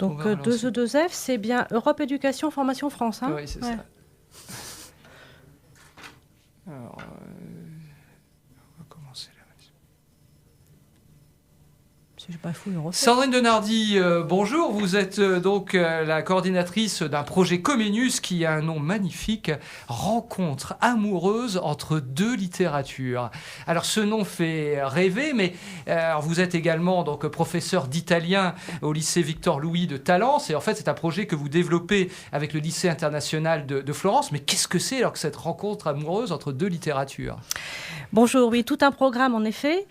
Donc 2E2F, c'est bien Europe Éducation Formation France. Hein, oui, c'est ça. Alors, on va commencer là. Sandrine Donardi, bonjour. Vous êtes donc la coordinatrice d'un projet Comenius qui a un nom magnifique, Rencontre amoureuse entre deux littératures. Alors ce nom fait rêver, mais vous êtes également donc professeur d'italien au lycée Victor Louis de Talence. Et en fait, c'est un projet que vous développez avec le lycée international de Florence. Mais qu'est-ce que c'est alors que cette rencontre amoureuse entre deux littératures ? Bonjour, oui, tout un programme en effet.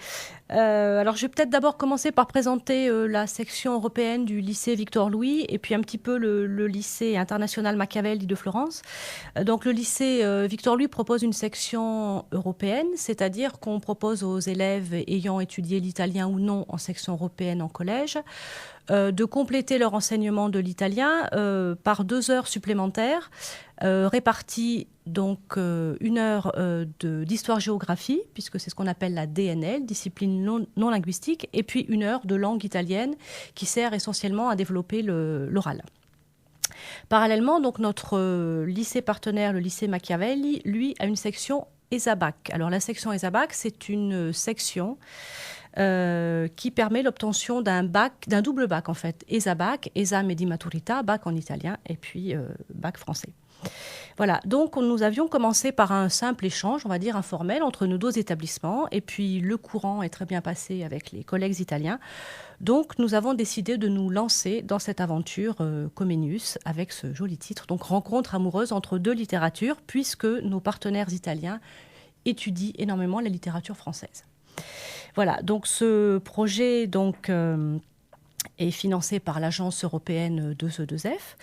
Alors je vais peut-être d'abord commencer par présenter la section européenne du lycée Victor Louis et puis un petit peu le lycée international Machiavelli de Florence. Donc le lycée Victor Louis propose une section européenne, c'est-à-dire qu'on propose aux élèves ayant étudié l'italien ou non en section européenne en collège de compléter leur enseignement de l'italien par 2 heures supplémentaires réparties donc 1 heure d'histoire-géographie, puisque c'est ce qu'on appelle la DNL, discipline non linguistique, et puis 1 heure de langue italienne qui sert essentiellement à développer l'oral. Parallèlement, donc notre lycée partenaire, le lycée Machiavelli, lui, a une section ESABAC. Alors la section ESABAC, c'est une section qui permet l'obtention d'un double bac en fait, ESABAC, esame di maturità, bac en italien et puis bac français. Voilà, donc nous avions commencé par un simple échange, on va dire informel, entre nos 2 établissements, et puis le courant est très bien passé avec les collègues italiens. Donc nous avons décidé de nous lancer dans cette aventure Comenius avec ce joli titre, donc rencontre amoureuse entre 2 littératures, puisque nos partenaires italiens étudient énormément la littérature française. Voilà, donc ce projet est financé par l'agence européenne 2E2F.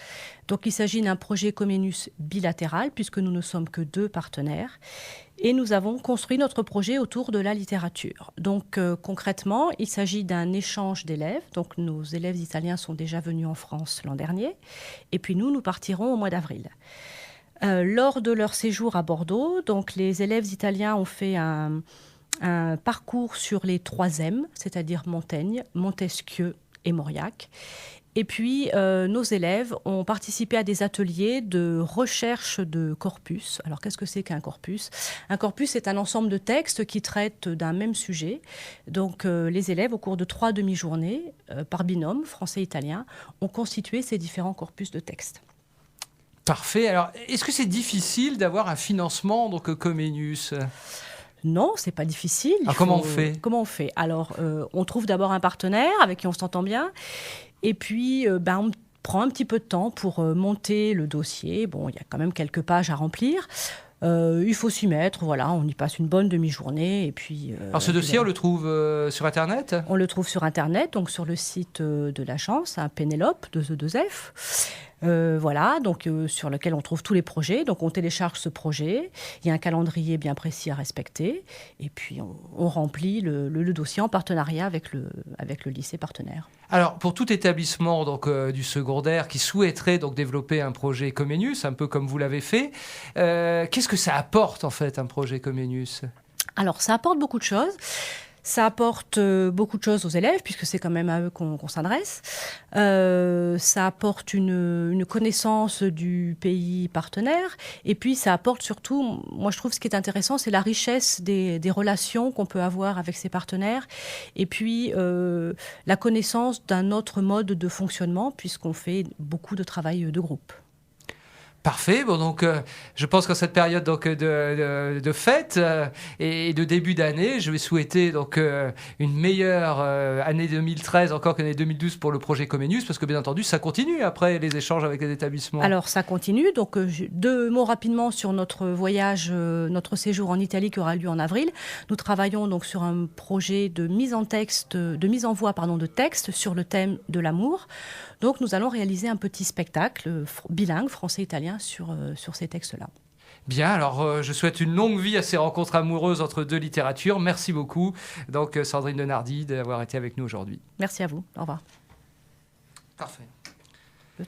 Donc il s'agit d'un projet Comenius bilatéral, puisque nous ne sommes que 2 partenaires. Et nous avons construit notre projet autour de la littérature. Donc concrètement, il s'agit d'un échange d'élèves. Donc nos élèves italiens sont déjà venus en France l'an dernier. Et puis nous partirons au mois d'avril. Lors de leur séjour à Bordeaux, donc les élèves italiens ont fait un parcours sur les 3 M, c'est-à-dire Montaigne, Montesquieu et Mauriac. Et puis, nos élèves ont participé à des ateliers de recherche de corpus. Alors, qu'est-ce que c'est qu'un corpus ? Un corpus, c'est un ensemble de textes qui traitent d'un même sujet. Donc, les élèves, au cours de 3 demi-journées, par binôme, français-italien, ont constitué ces différents corpus de textes. Parfait. Alors, est-ce que c'est difficile d'avoir un financement, donc Comenius ? Non, c'est pas difficile. Comment on fait ? Alors, on trouve d'abord un partenaire avec qui on s'entend bien. Et puis, on prend un petit peu de temps pour monter le dossier. Bon, il y a quand même quelques pages à remplir. Il faut s'y mettre, voilà, on y passe une bonne demi-journée. Et puis, alors ce dossier, on le trouve sur Internet ? On le trouve sur Internet, donc sur le site de l'agence, Pénélope, 2E2F. Voilà, donc sur lequel on trouve tous les projets. Donc on télécharge ce projet, il y a un calendrier bien précis à respecter, et puis on remplit le dossier en partenariat avec le lycée partenaire. Alors pour tout établissement donc, du secondaire qui souhaiterait donc développer un projet Comenius, un peu comme vous l'avez fait, qu'est-ce que ça apporte en fait un projet Comenius ? Alors ça apporte beaucoup de choses. Ça apporte beaucoup de choses aux élèves, puisque c'est quand même à eux qu'on s'adresse. Ça apporte une connaissance du pays partenaire. Et puis, ça apporte surtout, moi je trouve ce qui est intéressant, c'est la richesse des relations qu'on peut avoir avec ses partenaires. Et puis, la connaissance d'un autre mode de fonctionnement, puisqu'on fait beaucoup de travail de groupe. Parfait. Bon, donc, je pense qu'en cette période donc, de fête et de début d'année, je vais souhaiter donc, une meilleure année 2013 encore qu'année 2012 pour le projet Comenius, parce que bien entendu, ça continue après les échanges avec les établissements. Alors, ça continue. Donc, 2 mots rapidement sur notre voyage, notre séjour en Italie qui aura lieu en avril. Nous travaillons donc sur un projet de mise en voix de texte sur le thème de l'amour. Donc, nous allons réaliser un petit spectacle bilingue, français-italien, sur ces textes-là. Bien, alors je souhaite une longue vie à ces rencontres amoureuses entre 2 littératures. Merci beaucoup, donc Sandrine Donardi, d'avoir été avec nous aujourd'hui. Merci à vous. Au revoir. Parfait.